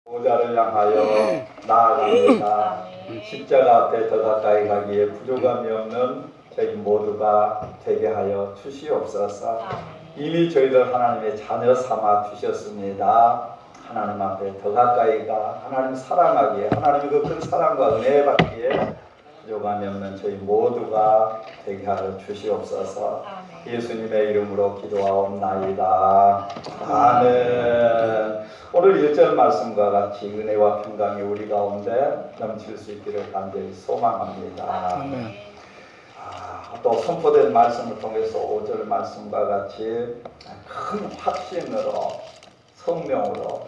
보좌를 향하여 나아갑니다. 십자가 앞에 더 가까이 가기에 부족함이 없는 저희 모두가 되게 하여 주시옵소서. 이미 저희들 하나님의 자녀 삼아 주셨습니다. 하나님 앞에 더 가까이 가 하나님 사랑하기에, 하나님의 그 큰 사랑과 은혜 받기에 부족함이 없는 저희 모두가 되게 하여 주시옵소서. 예수님의 이름으로 기도하옵나이다. 아멘. 오늘 1절 말씀과 같이 은혜와 평강이 우리 가운데 넘칠 수 있기를 간절히 소망합니다. 또 선포된 말씀을 통해서 5절 말씀과 같이 큰 확신으로, 성령으로,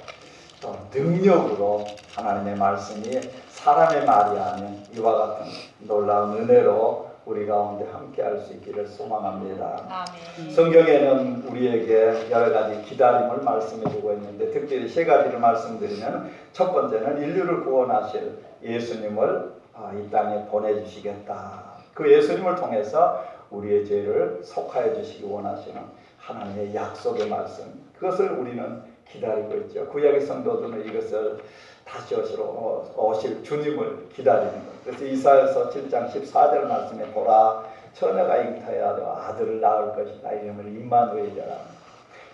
또 능력으로 하나님의 말씀이 사람의 말이 아닌 이와 같은 놀라운 은혜로 우리 가운데 함께 할 수 있기를 소망합니다. 아멘. 성경에는 우리에게 여러 가지 기다림을 말씀해 주고 있는데, 특별히 세 가지를 말씀드리면, 첫 번째는 인류를 구원하실 예수님을 이 땅에 보내주시겠다. 그 예수님을 통해서 우리의 죄를 속하여 주시기 원하시는 하나님의 약속의 말씀, 그것을 우리는 기다리고 있죠. 구약의 성도들은 이것을 다시 오실 주님을 기다리는 것. 그래서 이사야서 7장 14절 말씀에 보라, 처녀가 잉타하여 아들을 낳을 것이다. 이름을 임마누엘이라.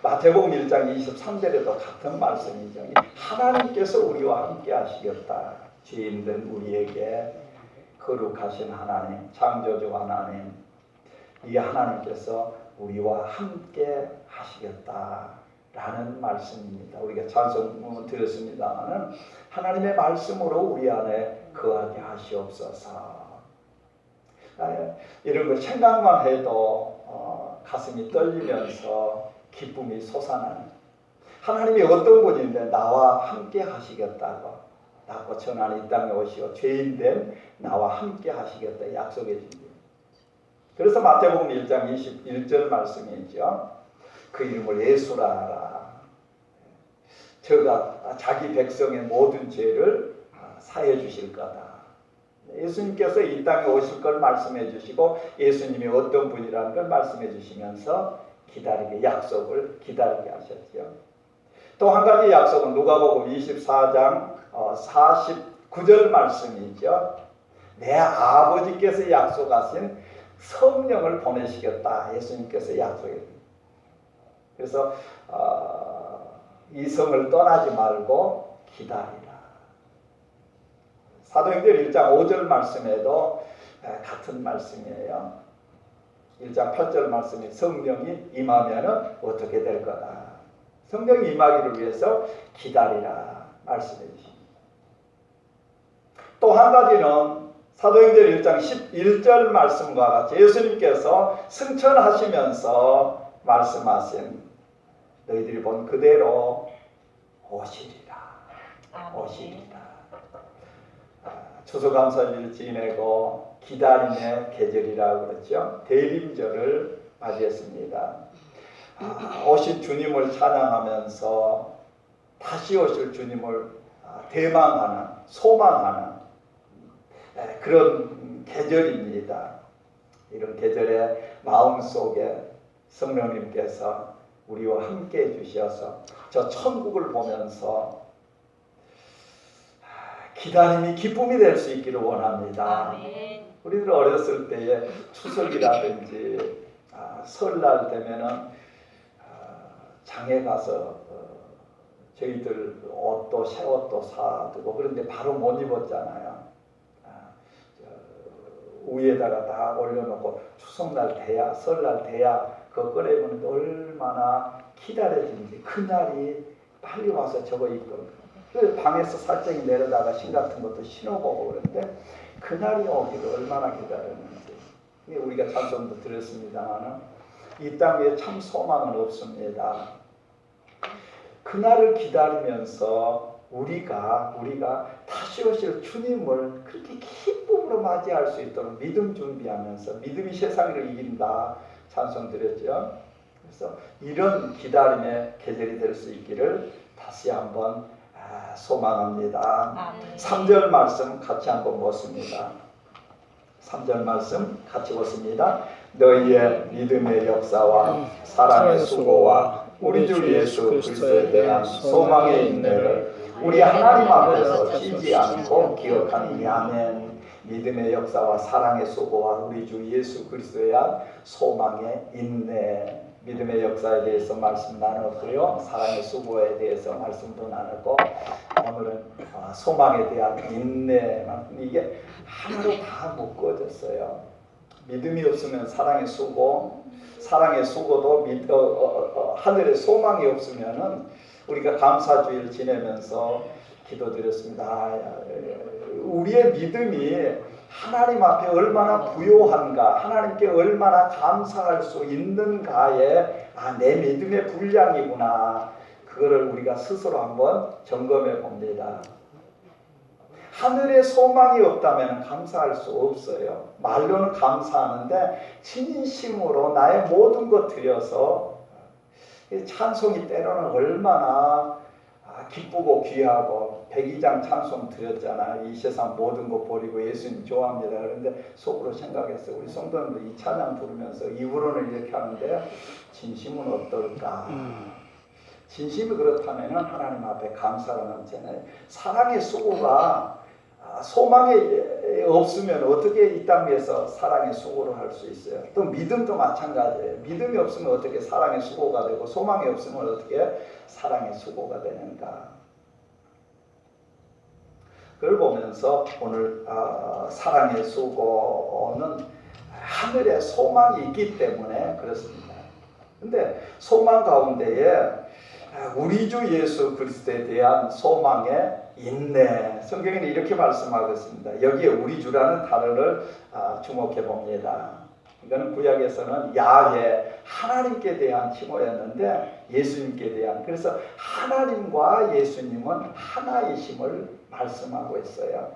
마태복음 1장 23절에도 같은 말씀이죠. 하나님께서 우리와 함께 하시겠다. 죄인된 우리에게 거룩하신 하나님, 창조주 하나님, 이 하나님께서 우리와 함께 하시겠다 라는 말씀입니다. 우리가 찬송 드렸습니다마는 하나님의 말씀으로 우리 안에 거하게 하시옵소서. 이런 거 생각만 해도 가슴이 떨리면서 기쁨이 솟아나는, 하나님이 어떤 분인데 나와 함께 하시겠다고 낳고 천한 이 땅에 오시고 죄인된 나와 함께 하시겠다 약속해 주십니다. 그래서 마태복음 1장 21절 말씀이죠. 그 이름을 예수라 하라. 저가 자기 백성의 모든 죄를 사해 주실 거다. 예수님께서 이 땅에 오실 걸 말씀해 주시고, 예수님이 어떤 분이라는 걸 말씀해 주시면서 기다리게, 약속을 기다리게 하셨죠. 또 한 가지 약속은 누가복음 24장 49절 말씀이죠. 내 아버지께서 약속하신 성령을 보내시겠다. 예수님께서 약속해 줍니다. 그래서 이 성을 떠나지 말고 기다리라. 사도행전 1장 5절 말씀에도 같은 말씀이에요. 1장 8절 말씀이 성령이 임하면 어떻게 될 거다. 성령이 임하기를 위해서 기다리라 말씀해 주십니다. 또 한 가지는 사도행전 1장 11절 말씀과 같이 예수님께서 승천하시면서 말씀하신, 너희들이 본 그대로 오시리라. 오시리라. 추수감사절을 지내고 기다림의 계절이라고 그랬죠. 대림절을 맞이했습니다. 오신 주님을 찬양하면서 다시 오실 주님을 대망하는, 소망하는 그런 계절입니다. 이런 계절에 마음속에 성령님께서 우리와 함께 해주셔서 저 천국을 보면서 기다림이 기쁨이 될 수 있기를 원합니다. 우리들 어렸을 때에 추석이라든지 설날 되면은 장에 가서 저희들 옷도 새 옷도 사두고, 그런데 바로 못 입었잖아요. 위에다가 다 올려놓고 추석날 돼야, 설날 돼야 그거 꺼내보는데 얼마나 기다려지는지, 그날이 빨리 와서 저거 입고, 방에서 살짝 내려다가 신 같은 것도 신어보고, 그런데 그날이 오기를 얼마나 기다렸는지. 우리가 찬송도 드렸습니다만 이 땅 위에 참 소망은 없습니다. 그날을 기다리면서 우리가 다시 오실 주님을 그렇게 기쁨으로 맞이할 수 있도록 믿음 준비하면서, 믿음이 세상을 이긴다 찬송 드렸죠. 그래서 이런 기다림의 계절이 될 수 있기를 다시 한번 소망합니다. 3절 말씀 같이 한번 보습니다. 3절 말씀 같이 보습니다. 너희의 믿음의 역사와 사랑의 수고와 우리 주 예수 그리스도에 대한 소망의 인내를 우리 하나님 앞에서 쉬지 않고 기억하니 아멘. 믿음의 역사와 사랑의 수고와 우리 주 예수 그리스도에 대한 소망의 인내. 믿음의 역사에 대해서 말씀 나눴고요. 사랑의 수고에 대해서 말씀도 나누고 오늘은 소망에 대한 인내. 이게 하나로 다 묶어졌어요. 믿음이 없으면 사랑의 수고, 사랑의 수고도 하늘의 소망이 없으면은 우리가 감사주일 지내면서 기도드렸습니다. 우리의 믿음이 하나님 앞에 얼마나 부요한가, 하나님께 얼마나 감사할 수 있는가에 내 믿음의 분량이구나. 그거를 우리가 스스로 한번 점검해 봅니다. 하늘에 소망이 없다면 감사할 수 없어요. 말로는 감사하는데 진심으로 나의 모든 것 들여서 찬송이 때로는 얼마나 기쁘고 귀하고 백이장 찬송 드렸잖아. 이 세상 모든 것 버리고 예수님 좋아합니다. 그런데 속으로 생각했어요. 우리 성도님들 이 찬양 부르면서 이후로는 이렇게 하는데 진심은 어떨까? 진심이 그렇다면 하나님 앞에 감사가 넘치잖아요. 사랑의 수고가 소망이 없으면 어떻게 이 땅 위에서 사랑의 수고를 할 수 있어요? 또 믿음도 마찬가지예요. 믿음이 없으면 어떻게 사랑의 수고가 되고 소망이 없으면 어떻게 사랑의 수고가 되는가? 그걸 보면서 오늘 사랑의 수고는 하늘에 소망이 있기 때문에 그렇습니다. 근데 소망 가운데에 우리 주 예수 그리스도에 대한 소망의 인내. 성경에는 이렇게 말씀하고 있습니다. 여기에 우리 주라는 단어를 주목해 봅니다. 이거는 구약에서는 야훼, 하나님께 대한 칭호였는데 예수님께 대한, 그래서 하나님과 예수님은 하나이심을 말씀하고 있어요.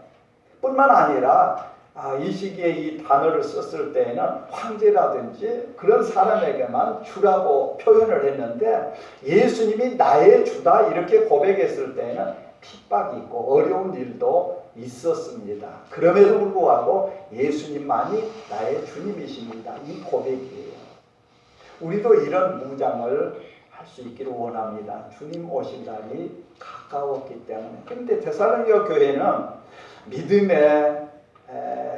뿐만 아니라 이 시기에 이 단어를 썼을 때에는 황제라든지 그런 사람에게만 주라고 표현을 했는데 예수님이 나의 주다 이렇게 고백했을 때에는 핍박이 있고 어려운 일도 있었습니다. 그럼에도 불구하고 예수님만이 나의 주님이십니다. 이 고백이에요. 우리도 이런 무장을 할 수 있기를 원합니다. 주님 오실 날이 가까웠기 때문에. 그런데 데살로니가 교회는 믿음의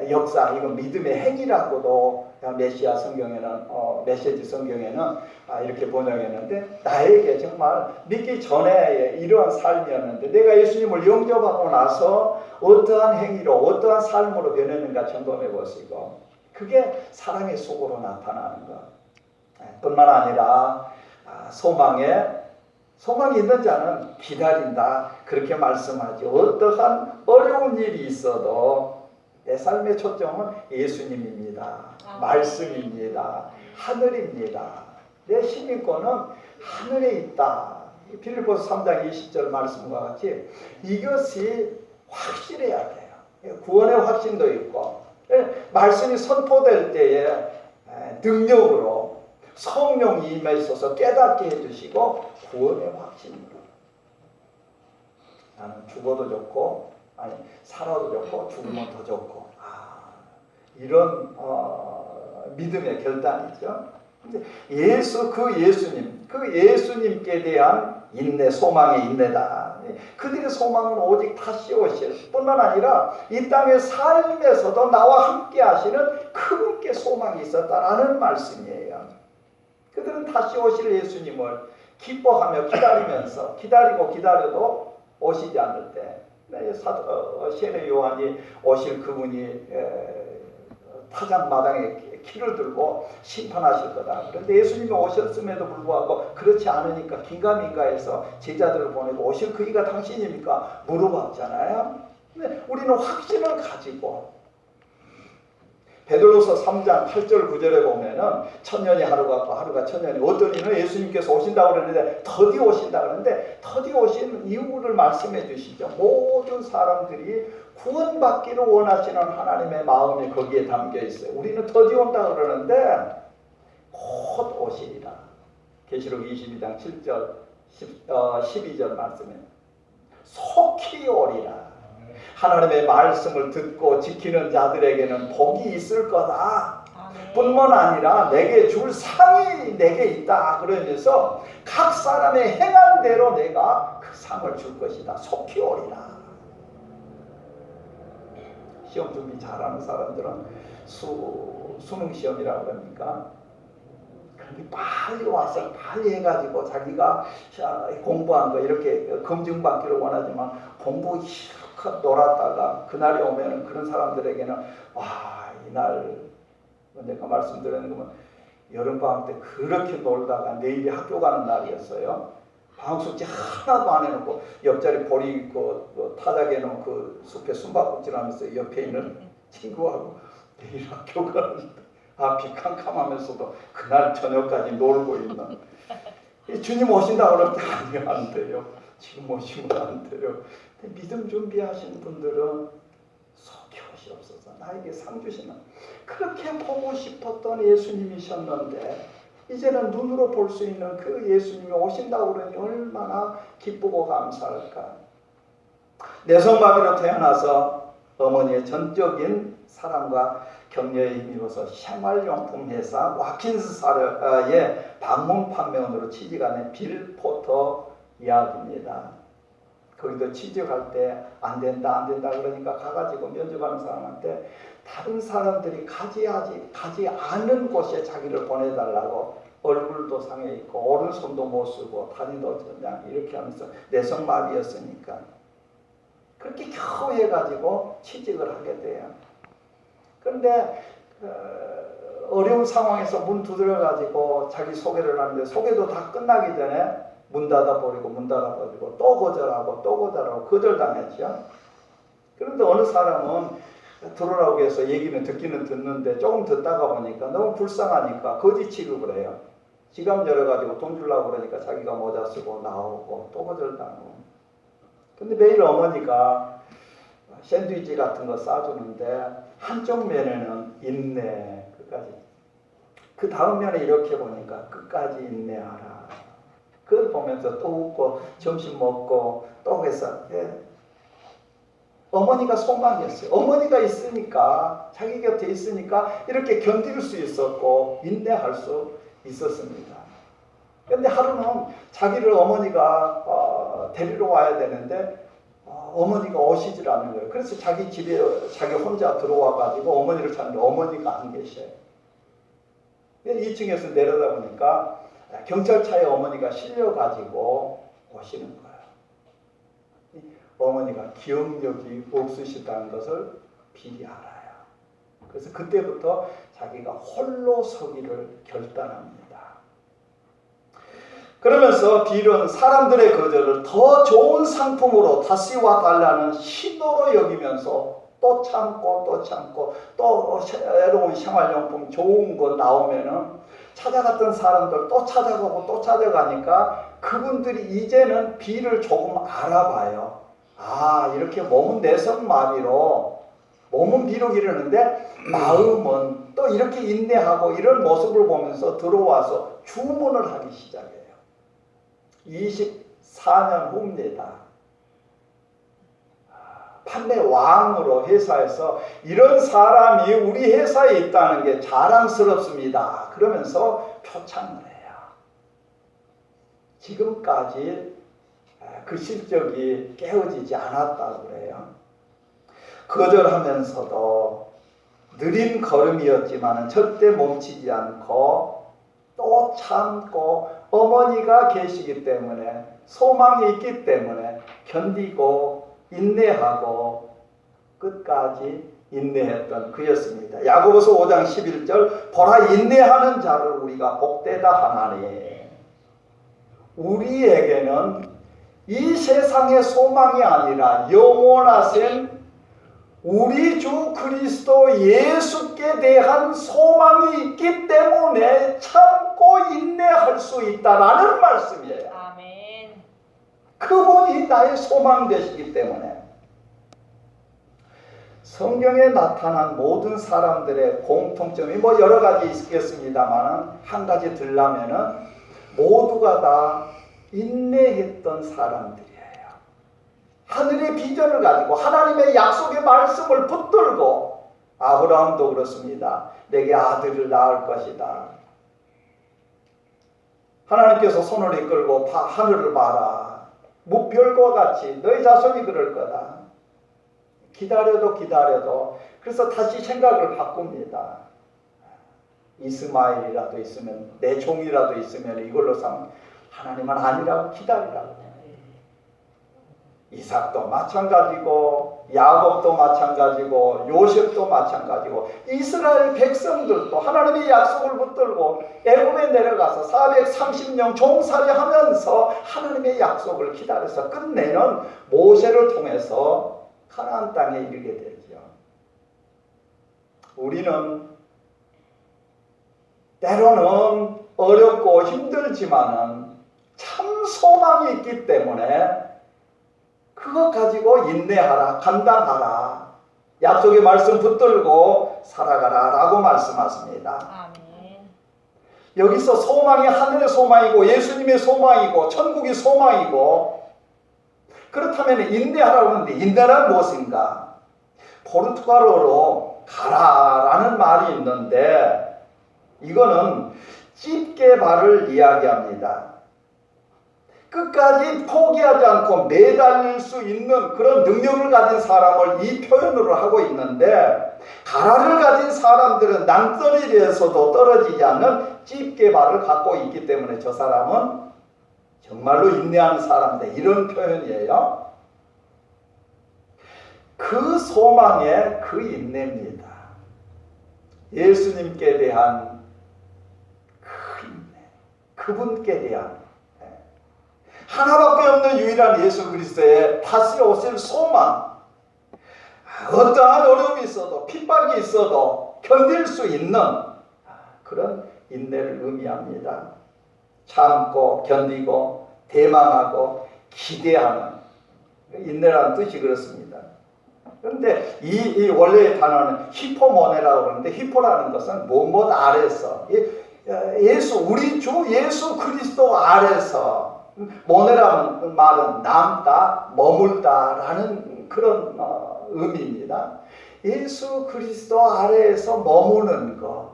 역사, 이건 믿음의 행위라고도 메시아 성경에는 메시지 성경에는 이렇게 번역했는데 나에게 정말 믿기 전에 이러한 삶이었는데 내가 예수님을 영접하고 나서 어떠한 행위로 어떠한 삶으로 변했는가 점검해 보시고 그게 사랑의 속으로 나타나는 것 뿐만 아니라 소망이 있는 자는 기다린다 그렇게 말씀하죠. 어떠한 어려운 일이 있어도 내 삶의 초점은 예수님입니다. 말씀입니다. 하늘입니다. 내 시민권은 하늘에 있다. 빌립보서 3장 20절 말씀과 같이 이것이 확실해야 돼요. 구원의 확신도 있고 말씀이 선포될 때에 능력으로 성령이 임해 있어서 깨닫게 해주시고 구원의 확신으로 나는 죽어도 좋고 아니 살아도 좋고 죽으면 더 좋고 이런 믿음의 결단이죠. 근데 그 예수님께 대한 인내, 소망의 인내다. 그들의 소망은 오직 다시 오실 뿐만 아니라 이 땅의 삶에서도 나와 함께 하시는 그분께 소망이 있었다라는 말씀이에요. 그들은 다시 오실 예수님을 기뻐하며 기다리면서 기다려도 오시지 않을 때 세례 요한이 오실 그분이 타작마당에 키를 들고 심판하실 거다. 그런데 예수님이 오셨음에도 불구하고 그렇지 않으니까 긴가민가해서 제자들을 보내고 오실 그이가 당신입니까? 물어봤잖아요. 근데 우리는 확신을 가지고 베드로서 3장 8절 9절에 보면은 천년이 하루 같고 하루가 천년이 어떤 이는 예수님께서 오신다고 그러는데 더디 오신다 그러는데 더디 오신 이유를 말씀해 주시죠. 모든 사람들이 구원받기를 원하시는 하나님의 마음이 거기에 담겨 있어요. 우리는 더디 온다 그러는데 곧 오시리라. 계시록 22장 7절 12절 말씀에 속히 오리라. 하나님의 말씀을 듣고 지키는 자들에게는 복이 있을 거다. 뿐만 아니라 내게 줄 상이 내게 있다 그러면서 각 사람의 행한 대로 내가 그 상을 줄 것이다. 속히 오리라. 시험 준비 잘하는 사람들은 수능 시험이라고 그러니까 그렇게 빨리 와서 빨리 해가지고 자기가 공부한 거 이렇게 검증받기를 원하지만 공부 실컷 놀았다가 그날이 오면은 그런 사람들에게는 와, 이날 내가 말씀드리는 거면 여름방학 때 그렇게 놀다가 내일이 학교 가는 날이었어요. 방학숙제 하나도 안 해놓고 옆자리 보리 있고 타작해 놓은 그 숲에 숨바꼭질하면서 옆에 있는 친구하고 내일 학교 가는데 앞이 캄캄하면서도 그날 저녁까지 놀고 있는 주님 오신다고 그럴 때 아니요, 안 돼요. 지금 오시면 안 돼요. 믿음 준비하신 분들은 속히 오시옵소서. 나에게 상 주시는 그렇게 보고 싶었던 예수님이셨는데 이제는 눈으로 볼 수 있는 그 예수님이 오신다고 그러니 얼마나 기쁘고 감사할까. 내성마비로 태어나서 어머니의 전적인 사랑과 격려에 힘입어서 생활용품 회사 와킨스사의 방문 판매원으로 취직한 빌 포터 이야기입니다. 거기도 취직할 때 안 된다 그러니까 가가지고 면접하는 사람한테 다른 사람들이 가지 않은 곳에 자기를 보내달라고 얼굴도 상해 있고 오른손도 못 쓰고 다리도 그냥 이렇게 하면서 내성마비였으니까 그렇게 겨우 해가지고 취직을 하게 돼요. 그런데 어려운 상황에서 문 두드려가지고 자기 소개를 하는데 소개도 다 끝나기 전에 문 닫아버리고 또 거절하고 거절당했죠. 그런데 어느 사람은 들어오라고 해서 얘기는 듣기는 듣는데 조금 듣다가 보니까 너무 불쌍하니까 거짓 취급을 해요. 지갑 열어가지고 돈 주려고 그러니까 자기가 모자 쓰고 나오고 또 거절당하고. 근데 매일 어머니가 샌드위치 같은 거 싸주는데 한쪽 면에는 인내 끝까지, 그 다음 면에 이렇게 보니까 끝까지 인내하라. 그걸 보면서 또 웃고 점심 먹고 또 해서 어머니가 소망이었어요. 어머니가 있으니까, 자기 곁에 있으니까 이렇게 견딜 수 있었고 인내할 수 있었습니다. 그런데 하루는 자기를 어머니가 데리러 와야 되는데 어머니가 오시질 않는 거예요. 그래서 자기 집에 자기 혼자 들어와 가지고 어머니를 찾는데 어머니가 안 계셔요. 2층에서 내려다 보니까 경찰차에 어머니가 실려 가지고 오시는 거예요. 어머니가 기억력이 없으시다는 것을 빌이 알아요. 그래서 그때부터 자기가 홀로 서기를 결단합니다. 그러면서 빌은 사람들의 거절을 더 좋은 상품으로 다시 와달라는 시도로 여기면서 또 참고 또 새로운 생활용품 좋은 거 나오면은 찾아갔던 사람들 또 찾아가고 또 찾아가니까 그분들이 이제는 빌을 조금 알아봐요. 아, 이렇게 몸은 내성마비로 몸은 비록 이러는데 마음은 또 이렇게 인내하고 이런 모습을 보면서 들어와서 주문을 하기 시작해요. 24년 후입니다. 판매 왕으로 회사에서 이런 사람이 우리 회사에 있다는 게 자랑스럽습니다. 그러면서 표창을 해요. 지금까지 그 실적이 깨어지지 않았다고 그래요. 거절하면서도 느린 걸음이었지만 절대 멈추지 않고 또 참고 어머니가 계시기 때문에 소망이 있기 때문에 견디고 인내하고 끝까지 인내했던 그였습니다. 야고보서 5장 11절 보라 인내하는 자를 우리가 복되다 하나니. 우리에게는 이 세상의 소망이 아니라 영원하신 우리 주 그리스도 예수께 대한 소망이 있기 때문에 참고 인내할 수 있다라는 말씀이에요. 아멘. 그분이 나의 소망 되시기 때문에. 성경에 나타난 모든 사람들의 공통점이 뭐 여러 가지 있겠습니다만 한 가지 들라면은 모두가 다 인내했던 사람들이에요. 하늘의 비전을 가지고 하나님의 약속의 말씀을 붙들고 아브라함도 그렇습니다. 내게 아들을 낳을 것이다. 하나님께서 손을 이끌고 하늘을 봐라. 무별과 같이 너희 자손이 그럴 거다. 기다려도 그래서 다시 생각을 바꿉니다. 이스마엘이라도 있으면, 내 종이라도 있으면 이걸로 삼 하나님은 아니라고 기다리라고. 이삭도 마찬가지고, 야곱도 마찬가지고, 요셉도 마찬가지고, 이스라엘 백성들도 하나님의 약속을 붙들고 애굽에 내려가서 430년 종살이 하면서 하나님의 약속을 기다려서 끝내는 모세를 통해서 가나안 땅에 이르게 되죠. 우리는 때로는 어렵고 힘들지만은 참 소망이 있기 때문에 그것 가지고 인내하라, 감당하라, 약속의 말씀 붙들고 살아가라 라고 말씀하십니다. 아멘. 여기서 소망이 하늘의 소망이고 예수님의 소망이고 천국의 소망이고, 그렇다면 인내하라고 하는데 인내란 무엇인가? 포르투갈어로 가라라는 말이 있는데 이거는 집게발을 이야기합니다. 끝까지 포기하지 않고 매달릴 수 있는 그런 능력을 가진 사람을 이 표현으로 하고 있는데, 가라를 가진 사람들은 낭떠러지에서도 떨어지지 않는 집게발을 갖고 있기 때문에 저 사람은 정말로 인내하는 사람이다, 이런 표현이에요. 그 소망의 그 인내입니다. 예수님께 대한 그 인내, 그분께 대한 하나밖에 없는 유일한 예수 그리스도의 다시 오실 소망, 어떠한 어려움이 있어도 핍박이 있어도 견딜 수 있는 그런 인내를 의미합니다. 참고 견디고 대망하고 기대하는 인내라는 뜻이 그렇습니다. 그런데 이 원래의 단어는 히포모네라고 하는데, 히포라는 것은 무엇 아래서, 예수, 우리 주 예수 그리스도 아래서, 모네라는 말은 남다, 머물다라는 그런 의미입니다. 예수 그리스도 아래에서 머무는 것.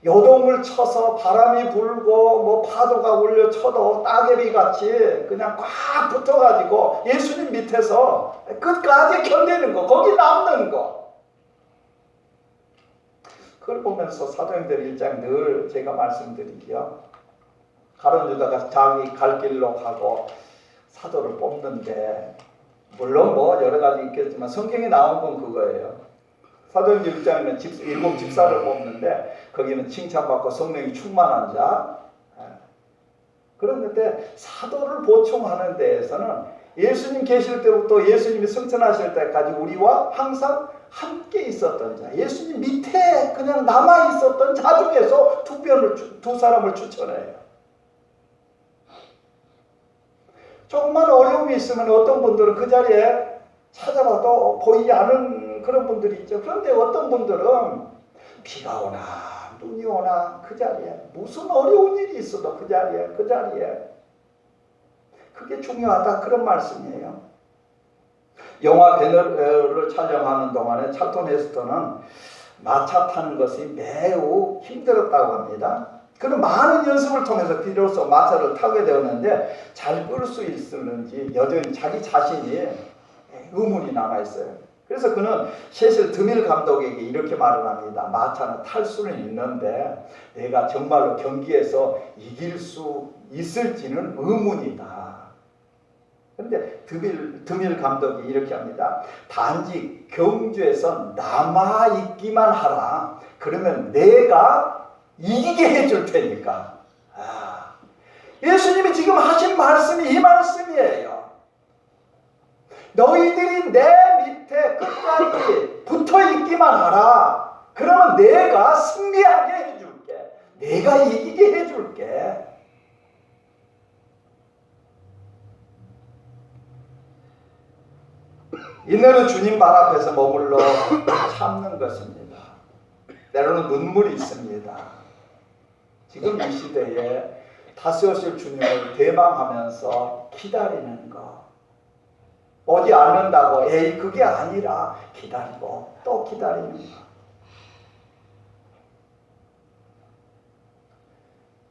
요동을 쳐서 바람이 불고 뭐 파도가 울려 쳐도 따개비 같이 그냥 꽉 붙어가지고 예수님 밑에서 끝까지 견디는 거, 거기 남는 거. 그걸 보면서 사도행전 1장 늘 제가 말씀드리죠. 가룟 유다가 자기 갈 길로 가고 사도를 뽑는데, 물론 뭐 여러 가지 있겠지만 성경에 나온 건 그거예요. 사도행전 1장에는 일곱 집사를 뽑는데 거기는 칭찬받고 성령이 충만한 자. 그런데 사도를 보충하는 데에서는 예수님 계실 때부터 예수님이 승천하실 때까지 우리와 항상 함께 있었던 자, 예수님 밑에 그냥 남아 있었던 자 중에서 두 사람을 추천해요. 조금만 어려움이 있으면 어떤 분들은 그 자리에 찾아봐도 보이지 않은 그런 분들이 있죠. 그런데 어떤 분들은 비가 오나 눈이 오나 그 자리에, 무슨 어려운 일이 있어도 그 자리에 그게 중요하다, 그런 말씀이에요. 영화 배너를 촬영하는 동안에 찰톤 헤스턴은 마차 타는 것이 매우 힘들었다고 합니다. 그런 많은 연습을 통해서 비로소 마차를 타게 되었는데 잘 끌 수 있었는지 여전히 자기 자신이 의문이 남아있어요. 그래서 그는 셰실 드밀 감독에게 이렇게 말을 합니다. 마차는 탈 수는 있는데 내가 정말로 경기에서 이길 수 있을지는 의문이다. 그런데 드밀 감독이 이렇게 합니다. 단지 경주에서 남아있기만 하라. 그러면 내가 이기게 해줄 테니까. 예수님이 지금 하신 말씀이 이 말씀이에요. 너희들이 내 밑에 끝까지 붙어있기만 하라. 그러면 내가 승리하게 해줄게. 내가 이기게 해줄게. 인내는 주님 발 앞에서 머물러 참는 것입니다. 때로는 눈물이 있습니다. 지금 이 시대에 다시 오실 주님을 대망하면서 기다리는 것. 오지 않는다고 에이 그게 아니라 기다리고 또 기다리는 것.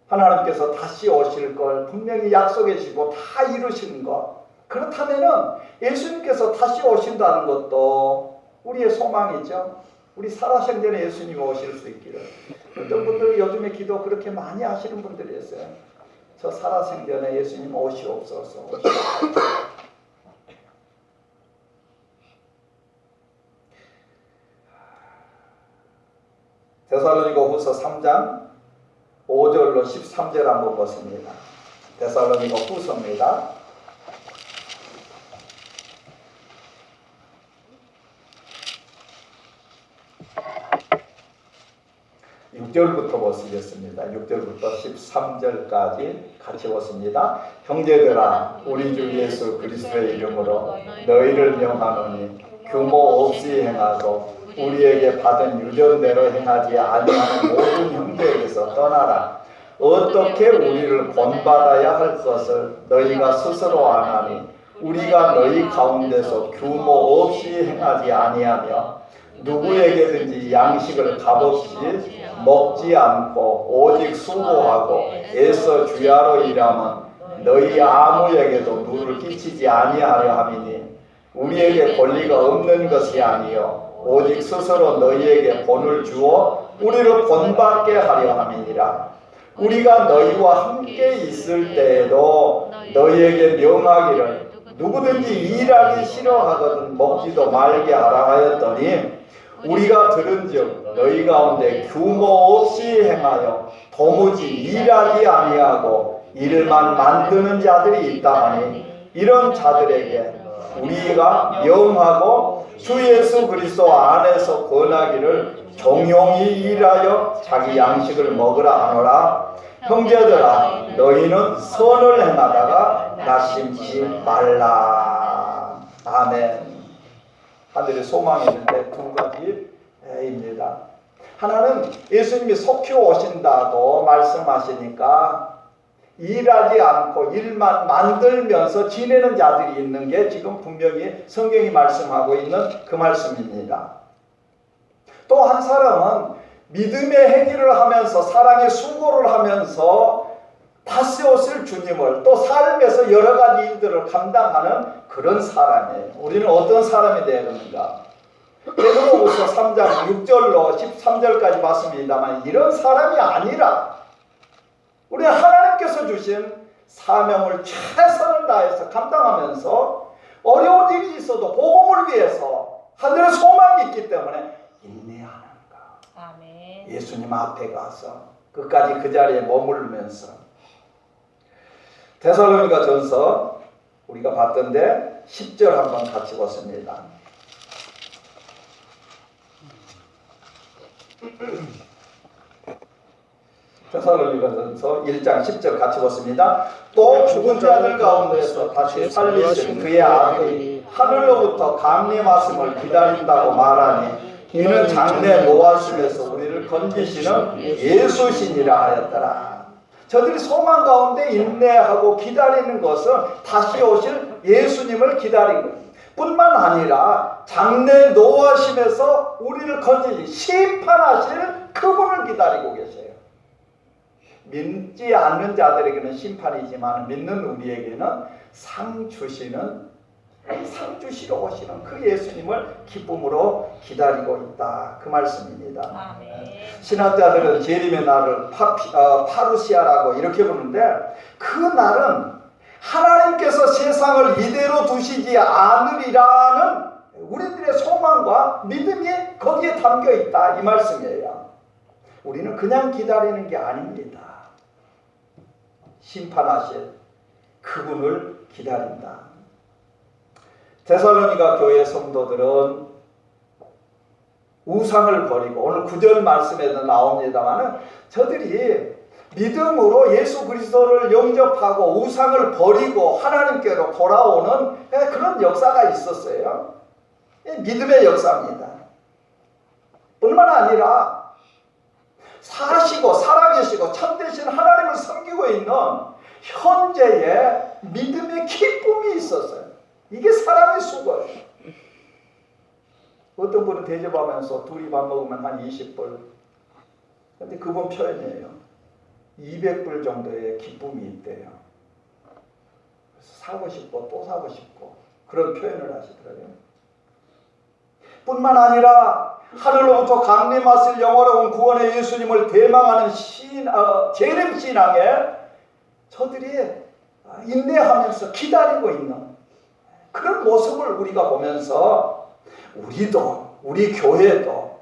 하나님께서 다시 오실 걸 분명히 약속해 주시고 다 이루시는 것. 그렇다면은 예수님께서 다시 오신다는 것도 우리의 소망이죠. 우리 살아생전에 예수님이 오실 수 있기를. 어떤 분들 요즘에 기도 그렇게 많이 하시는 분들이 있어요. 저 살아생전에 예수님 오시옵소서. 데살로니가후서 3장 5절로 13절 한번 보십니다. 데살로니가후서입니다. 6절부터 보시겠습니다. 6절부터 13절까지 같이 보십니다. 형제들아 우리 주 예수 그리스도의 이름으로 너희를 명하노니 규모 없이 행하고 우리에게 받은 유전대로 행하지 아니하는 모든 형제에게서 떠나라. 어떻게 우리를 본받아야 할 것을 너희가 스스로 아나니 우리가 너희 가운데서 규모 없이 행하지 아니하며 누구에게든지 양식을 값없이 먹지 않고 오직 수고하고 애써 주야로 일하면 너희 아무에게도 누를 끼치지 아니하려 함이니 우리에게 권리가 없는 것이 아니요 오직 스스로 너희에게 본을 주어 우리를 본받게 하려 함이니라. 우리가 너희와 함께 있을 때에도 너희에게 명하기를 누구든지 일하기 싫어하거든 먹지도 말게 하라 하였더니 우리가 들은즉 너희 가운데 규모 없이 행하여 도무지 일하지 아니하고 일만 만드는 자들이 있다 하니 이런 자들에게 우리가 명하고 주 예수 그리스도 안에서 권하기를 종용히 일하여 자기 양식을 먹으라 하노라. 형제들아 너희는 선을 행하다가 낙심치 말라. 아멘. 하늘에 소망이 있는데 두 가지입니다. 하나는 예수님이 속히 오신다고 말씀하시니까 일하지 않고 일만 만들면서 지내는 자들이 있는 게 지금 분명히 성경이 말씀하고 있는 그 말씀입니다. 또 한 사람은 믿음의 행위를 하면서 사랑의 수고를 하면서 다시 오실 주님을 또 삶에서 여러 가지 일들을 감당하는 그런 사람이에요. 우리는 어떤 사람이 되어야 되는가? 베드로후서 3장 6절로 13절까지 봤습니다만 이런 사람이 아니라 우리 하나님께서 주신 사명을 최선을 다해서 감당하면서 어려운 일이 있어도 복음을 위해서 하늘에 소망이 있기 때문에 인내하는 것. 아멘. 예수님 앞에 가서 끝까지 그 자리에 머물면서 데살로니가 전서 우리가 봤던데 10절 한번 같이 보십니다. 데살로니가전서 1장 10절 같이 보십니다. 또 죽은 자들 가운데서 다시 살리신 그의 아들이 하늘로부터 강림하심을 기다린다고 말하니 이는 장래 노하심에서 우리를 건지시는 예수시니라 하였더라. 저들이 소망 가운데 인내하고 기다리는 것은 다시 오실 예수님을 기다리는 것 뿐만 아니라 장래 노하심에서 우리를 건지시 심판하실 그분을 기다리고 계세요. 믿지 않는 자들에게는 심판이지만 믿는 우리에게는 상 주시는 상 주시러 오시는 그 예수님을 기쁨으로 기다리고 있다. 그 말씀입니다. 아멘. 신학자들은 재림의 날을 파루시아라고 이렇게 부르는데 그 날은 하나님께서 세상을 이대로 두시지 않으리라는 우리들의 소망과 믿음이 거기에 담겨 있다. 이 말씀이에요. 우리는 그냥 기다리는 게 아닙니다. 심판하실 그분을 기다린다. 데살로니가 교회 성도들은 우상을 버리고 오늘 9절 말씀에도 나옵니다만 저들이 믿음으로 예수 그리스도를 영접하고 우상을 버리고 하나님께로 돌아오는 그런 역사가 있었어요. 믿음의 역사입니다. 뿐만 아니라 사시고 살아계시고 참되신 하나님을 섬기고 있는 현재의 믿음의 기쁨이 있었어요. 이게 사랑의 수고예요. 어떤 분은 대접하면서 둘이 밥 먹으면 한 20불. 근데 그분 표현이에요. 200불 정도의 기쁨이 있대요. 그래서 사고 싶고 또 사고 싶고 그런 표현을 하시더라고요. 뿐만 아니라 하늘로부터 강림하실 영원한 구원의 예수님을 대망하는 재림 신앙에 저들이 인내하면서 기다리고 있는 그런 모습을 우리가 보면서 우리도 우리 교회도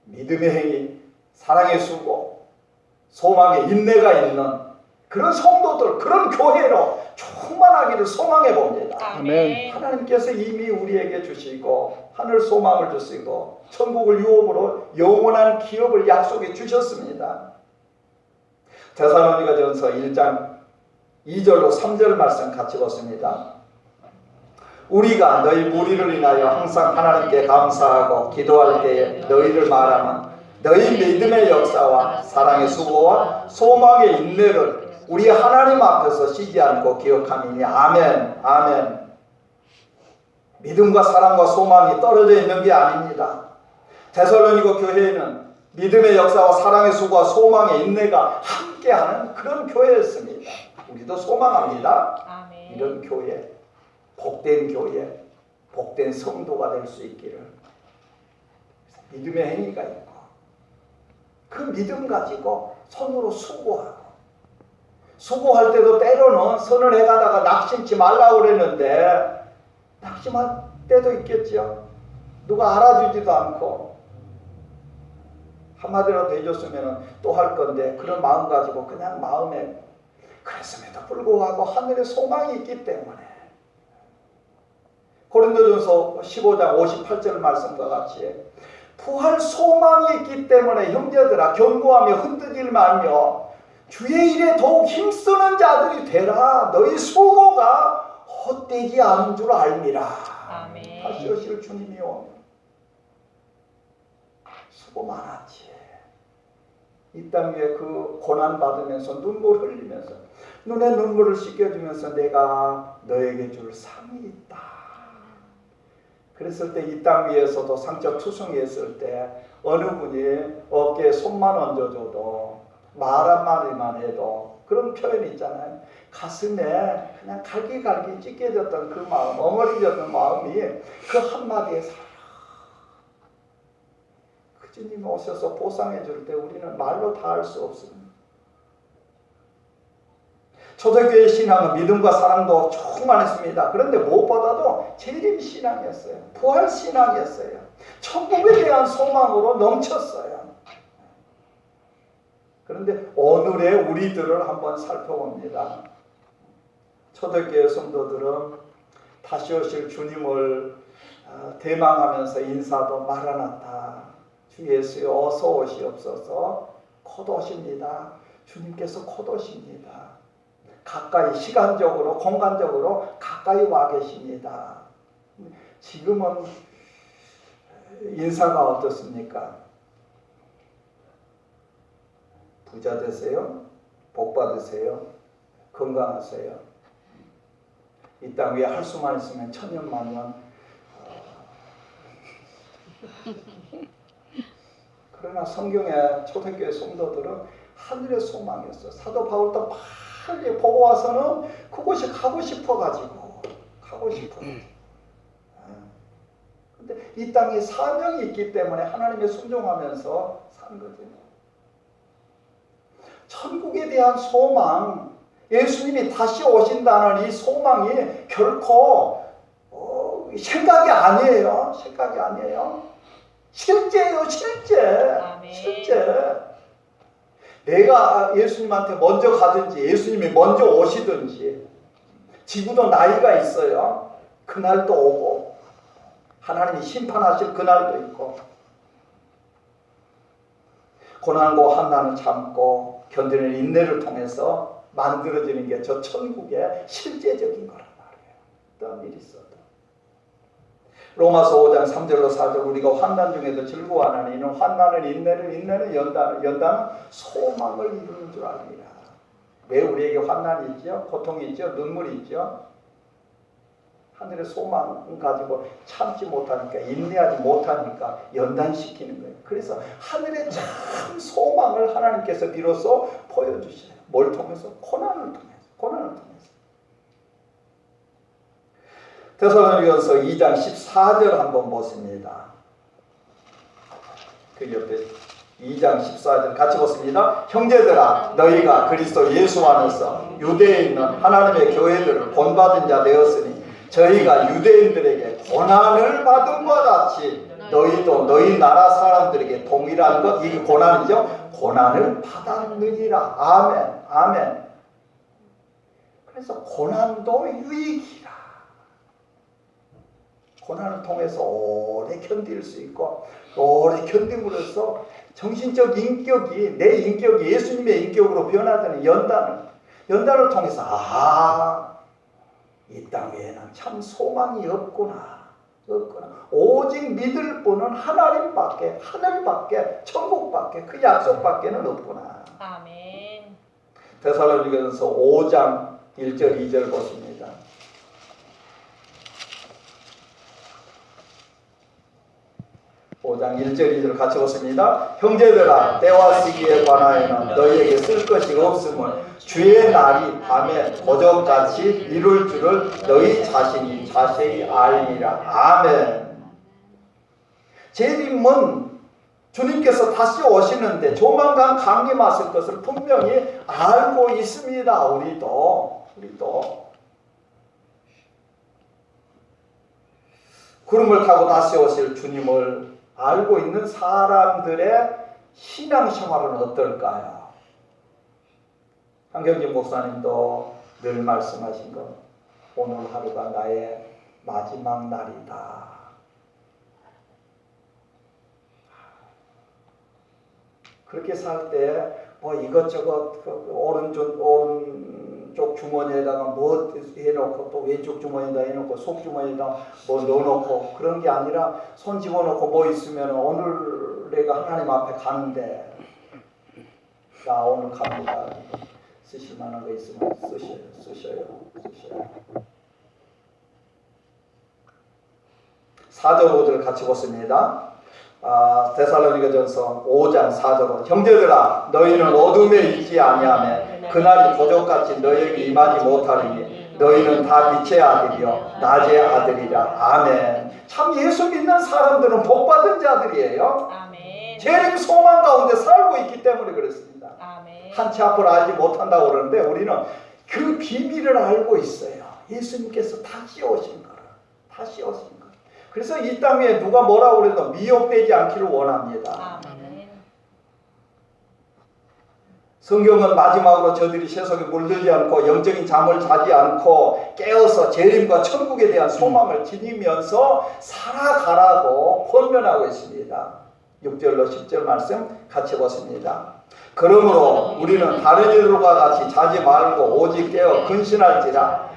믿음의 행위, 사랑의 수고, 소망의 인내가 있는 그런 성도들, 그런 교회로 충만하기를 소망해 봅니다. 아멘. 하나님께서 이미 우리에게 주시고 하늘 소망을 주시고 천국을 유업으로 영원한 기업을 약속해 주셨습니다. 데살로니가전서 1장 2절로 3절 말씀 같이 보습니다. 우리가 너희 무리를 인하여 항상 하나님께 감사하고 기도할 때에 너희를 말하면 너희 믿음의 역사와 사랑의 수고와 소망의 인내를 우리 하나님 앞에서 쉬지 않고 기억함이니 아멘. 아멘. 믿음과 사랑과 소망이 떨어져 있는 게 아닙니다. 데살로니가 교회에는 믿음의 역사와 사랑의 수고와 소망의 인내가 함께하는 그런 교회였습니다. 우리도 소망합니다. 아멘. 이런 교회, 복된 교회, 복된 성도가 될 수 있기를. 믿음의 행위가 있고 그 믿음 가지고 손으로 수고하고 수고할 때도 때로는 선을 해가다가 낙심치 말라고 그랬는데 낙심할 때도 있겠죠. 누가 알아주지도 않고 한마디라도 해줬으면 또 할 건데 그런 마음 가지고 그냥 마음에 그랬음에도 불구하고 하늘에 소망이 있기 때문에 고린도전서 15장 58절 말씀과 같이 부활 소망이 있기 때문에 형제들아 견고하며 흔들리지 말며 주의 일에 더욱 힘쓰는 자들이 되라. 너희 수고가 헛되지 않은 줄 알미라. 아멘. 다시 오실 주님이요. 수고 많았지. 이 땅 위에 그 고난 받으면서 눈물 흘리면서 눈에 눈물을 씻겨주면서 내가 너에게 줄 상이 있다. 그랬을 때 이 땅 위에서도 상처 투성이했을 때 어느 분이 어깨에 손만 얹어줘도 말 한마디만 해도 그런 표현이 있잖아요. 가슴에 그냥 갈기갈기 찢겨졌던 그 마음, 엉어리졌던 마음이 그 한마디에 살아. 그 주님이 오셔서 보상해 줄 때 우리는 말로 다 할 수 없습니다. 초대교회 신앙은 믿음과 사랑도 충만했습니다. 그런데 무엇보다도 재림 신앙이었어요. 부활 신앙이었어요. 천국에 대한 소망으로 넘쳤어요. 그런데 오늘의 우리들을 한번 살펴봅니다. 초대교회 성도들은 다시 오실 주님을 대망하면서 인사도 마라나타 주 예수여 어서 오시옵소서 곧 오십니다. 주님께서 곧 오십니다. 가까이 시간적으로 공간적으로 가까이 와 계십니다. 지금은 인사가 어떻습니까? 부자 되세요? 복 받으세요? 건강하세요? 이 땅 위에 할 수만 있으면 천년만년. 그러나 성경의 초대교회 성도들은 하늘의 소망이었어요. 사도 바울도 빨리 보고 와서는 그곳이 가고 싶어가지고 가고 싶어. 근데 이 땅에 사명이 있기 때문에 하나님에 순종하면서 사는 거죠. 천국에 대한 소망, 예수님이 다시 오신다는 이 소망이 결코 생각이 아니에요. 생각이 아니에요. 실제예요, 실제. 아멘. 실제. 내가 예수님한테 먼저 가든지 예수님이 먼저 오시든지 지구도 나이가 있어요. 그날도 오고 하나님이 심판하실 그날도 있고 고난과 환난을 참고 견디는 인내를 통해서 만들어지는 게 저 천국의 실제적인 거란 말이에요. 어떤 일이 있어도. 로마서 5장 3절로 4절 우리가 환난 중에도 즐거워하나니 이는 환난은 인내를 인내는 연단은 소망을 이루는 줄 압니다. 왜 우리에게 환난이 있죠? 고통이 있죠? 눈물이 있죠? 하늘의 소망 가지고 참지 못하니까, 인내하지 못하니까 연단시키는 거예요. 그래서 하늘의 참 소망을 하나님께서 비로소 보여주시네요. 뭘 통해서? 고난을 통해서. 데살로니가서 2장 14절 한번 보십니다. 그 옆에 2장 14절 같이 보십니다. 형제들아, 너희가 그리스도 예수 안에서 유대에 있는 하나님의 교회들을 본받은 자 되었으니 저희가 유대인들에게 고난을 받은 것 같이 너희도 너희 나라 사람들에게 동일한 것, 이게 고난이죠. 고난을 받았느니라. 아멘, 아멘. 그래서 고난도 유익이라. 고난을 통해서 오래 견딜 수 있고, 오래 견딤으로써 정신적 인격이, 내 인격이 예수님의 인격으로 변화되는 연단을 통해서 이 땅 외에는 참 소망이 없구나. 오직 믿을 분은 하나님밖에, 하늘밖에, 천국밖에, 그 약속밖에는 없구나. 아멘. 데살로니가서 5장 1절 2절 보십니다. 5장 1절 2절 같이 보십니다. 형제들아, 때와 시기에 관하여는 너희에게 쓸 것이 없음을 주의 날이 밤에 도적같이 이룰 줄을 너희 자신이 자세히 알리라. 아멘. 재림은 주님께서 다시 오시는데 조만간 강림하실 것을 분명히 알고 있습니다. 우리도 구름을 타고 다시 오실 주님을 알고 있는 사람들의 신앙생활은 어떨까요? 한경진 목사님도 늘 말씀하신 것, 오늘 하루가 나의 마지막 날이다. 그렇게 살 때 뭐 이것저것 오른쪽 주머니에다가 뭐 해놓고 또 왼쪽 주머니에다 해놓고 속 주머니에다 뭐 넣어놓고 그런 게 아니라 손 집어넣고 뭐 있으면 오늘 내가 하나님 앞에 가는데 나 오늘 갑니다. 쓰실 만한 거 있으면 쓰셔요. 4절 5절 같이 보십니다. 데살로니가전서 5장 4절로 형제들아, 너희는 어둠에 있지 아니하며 그날이 도적같이 너희에게 임하지 못하리니 너희는 다 빛의 아들이요 낮의 아들이라. 아멘. 참 예수 믿는 사람들은 복받은 자들이에요. 아멘. 재림 소망 가운데 살고 있기 때문에 그렇습니다. 아멘. 한치 앞을 알지 못한다고 그러는데 우리는 그 비밀을 알고 있어요. 예수님께서 다시 오신 거를. 그래서 이 땅에 누가 뭐라고 그래도 미혹되지 않기를 원합니다. 아멘. 성경은 마지막으로 저들이 세속에 물들지 않고 영적인 잠을 자지 않고 깨어서 재림과 천국에 대한 소망을 지니면서 살아가라고 권면하고 있습니다. 6절로 10절 말씀 같이 보십니다. 그러므로 우리는 다른 이들과 같이 자지 말고 오직 깨어 근신할지라.